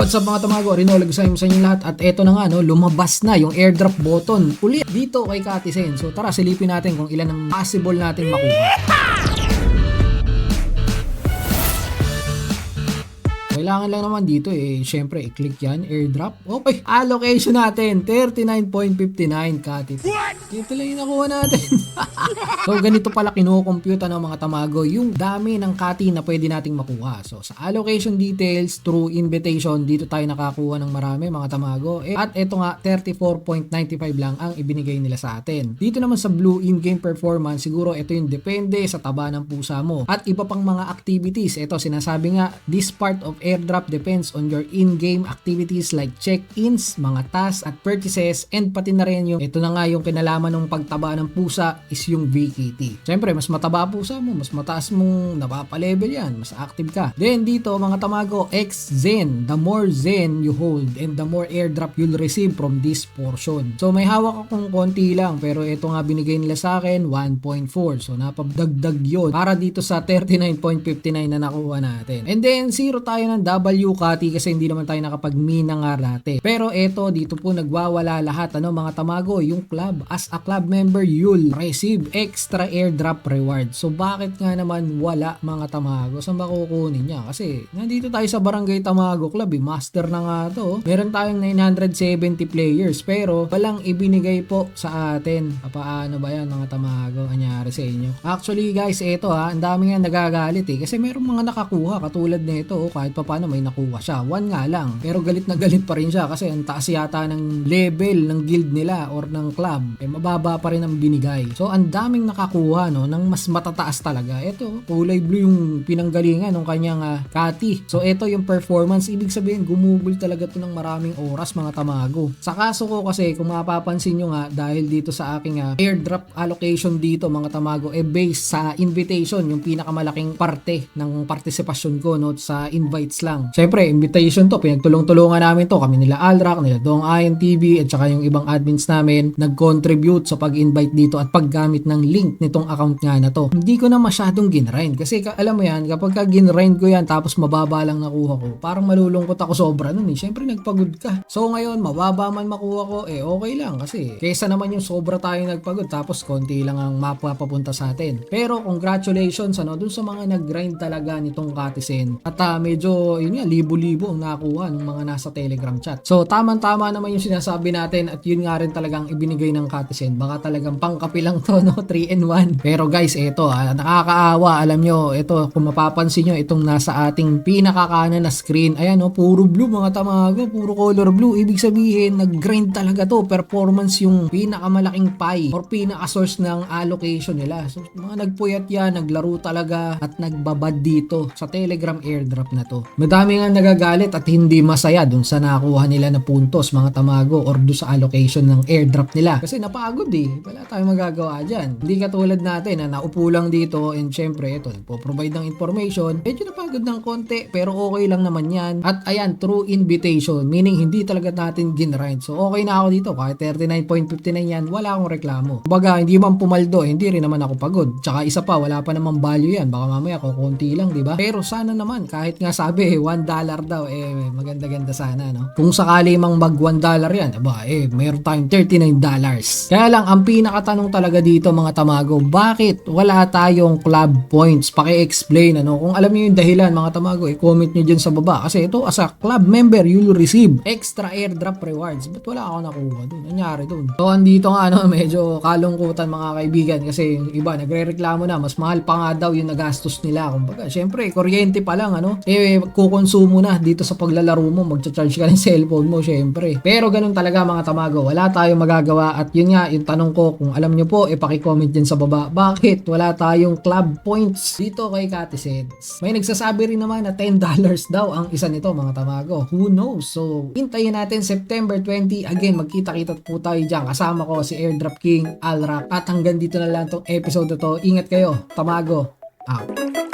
What's up mga tamago, Rinolog sa inyo lahat at eto na nga no, lumabas na yung airdrop button ulit dito kay Katisen. So tara silipin natin kung ilan ang possible natin makuha. Kailangan lang naman dito syempre i-click yan, airdrop. Okay, allocation natin 39.59 Katis. Dito lang yung nakuha natin. So ganito pala kinukompute ng mga tamago yung dami ng kati na pwede nating makuha. So sa allocation details through invitation, dito tayo nakakuha ng marami mga tamago. At eto nga 34.95 lang ang ibinigay nila sa atin. Dito naman sa blue in-game performance, siguro ito yung depende sa taba ng pusa mo. At iba pang mga activities. Ito sinasabi nga, this part of airdrop depends on your in-game activities like check-ins, mga tasks at purchases, and pati na rin yung ito na nga yung kinalaman ng pagtaba ng pusa is yung VKT. Siyempre, mas mataba pusa mo, mas mataas mong napapalevel yan, mas active ka. Then dito mga tamago, X Zen, the more Zen you hold and the more airdrop you'll receive from this portion. So may hawak akong konti lang pero ito nga binigay nila sa akin 1.4. So napabdagdag yun para dito sa 39.59 na nakuha natin. And then zero tayo ng W Kati kasi hindi naman tayo nakapag-mina nga dati. Pero eto dito po nagwawala lahat mga tamago, yung club. As a club member you'll receive extra airdrop reward. So bakit nga naman wala mga tamago? Saan ba kukunin niya? Kasi nandito tayo sa Barangay Tamago Club master na nga to. Meron tayong 970 players pero walang ibinigay po sa atin. Paano ba yan mga tamago? Anyari sa inyo? Actually guys, eto ang dami nga nagagalit kasi merong mga nakakuha katulad nito kahit pa paano may nakuha siya. One nga lang. Pero galit na galit pa rin siya kasi ang taas yata ng level ng guild nila or ng club. Mababa pa rin ang binigay. So ang daming nakakuha ng mas matataas talaga. Ito, kulay blue yung pinanggalingan ng kanyang Kati. So ito yung performance. Ibig sabihin gumugol talaga to ng maraming oras mga tamago. Sa kaso ko kasi kung mapapansin nyo nga dahil dito sa aking airdrop allocation dito mga tamago based sa invitation yung pinakamalaking parte ng partisipasyon ko sa invites lang. Siyempre, invitation to. Pinagtulong-tulungan namin to. Kami nila Alrak, nila Dong Ayan TV, at saka yung ibang admins namin nag-contribute sa pag-invite dito at paggamit ng link nitong account nga na to. Hindi ko na masyadong ginrind. Kasi alam mo yan, kapag ginrind ko yan tapos mababa lang nakuha ko, parang malulungkot ako sobra nun Siyempre, nagpagod ka. So ngayon, mababa man makuha ko, okay lang. Kasi kesa naman yung sobra tayo nagpagod tapos konti lang ang mapapunta sa atin. Pero congratulations dun sa mga nag-grind talaga nitong Katisen. At medyo yun nga libo-libo ang nakuha ng mga nasa Telegram chat. So tama-tama naman yung sinasabi natin at yun nga rin talagang ibinigay ng Katisen. Baka talagang pangkapilang to 3 in 1. Pero guys, ito nakakaawa. Alam nyo, ito kung mapapansin nyo itong nasa ating pinakakanan na screen. Ayan puro blue mga tamago, puro color blue. Ibig sabihin nag-grind talaga to. Performance yung pinakamalaking pie or pinaka-source ng allocation nila. So mga nagpuyat yan, naglaro talaga at nagbabad dito sa Telegram airdrop na to. Madami nga nagagalit at hindi masaya dun sa nakuha nila na puntos mga tamago or do sa allocation ng airdrop nila. Kasi napagod wala tayong magagawa dyan. Hindi katulad natin na naupo lang dito and syempre ito, nagpo-provide ng information. Medyo napagod ng konti pero okay lang naman yan. At ayan, true invitation. Meaning hindi talaga natin ginrind. So okay na ako dito. Kahit 39.59 yan, wala akong reklamo. Baga, hindi man pumaldo, hindi rin naman ako pagod. Tsaka isa pa, wala pa namang value yan. Baka mamaya kukunti lang, di ba? Pero sana naman, kahit nga sabi $1 daw, maganda-ganda sana, no? Kung sakali mang mag $1 yan, mayroon tayong $39. Kaya lang, ang pinakatanong talaga dito mga tamago, bakit wala tayong club points? Paki-explain, Kung alam niyo yung dahilan mga tamago, comment niyo dyan sa baba. Kasi ito, as a club member, you'll receive extra airdrop rewards. Ba't wala ako nakuha dun? Nangyari dun? So, andito nga, medyo kalungkutan mga kaibigan kasi yung iba, nagre-reklamo na, mas mahal pa nga daw yung nagastos nila. Kumbaga, syempre, kuryente pa lang, kukonsumo na dito sa paglalaro mo, magcha-charge ka ng cellphone mo, syempre. Pero ganun talaga mga tamago, wala tayong magagawa at yun nga, yung tanong ko, kung alam nyo po, paki-comment dyan sa baba, bakit wala tayong club points dito kay Katisen? May nagsasabi rin naman na $10 daw ang isa nito mga tamago. Who knows? So, hintayin natin September 20. Again, magkita-kita po tayo dyan. Kasama ko si Airdrop King, Alrak. At hanggang dito na lang tong episode na to. Ingat kayo. Tamago. Out.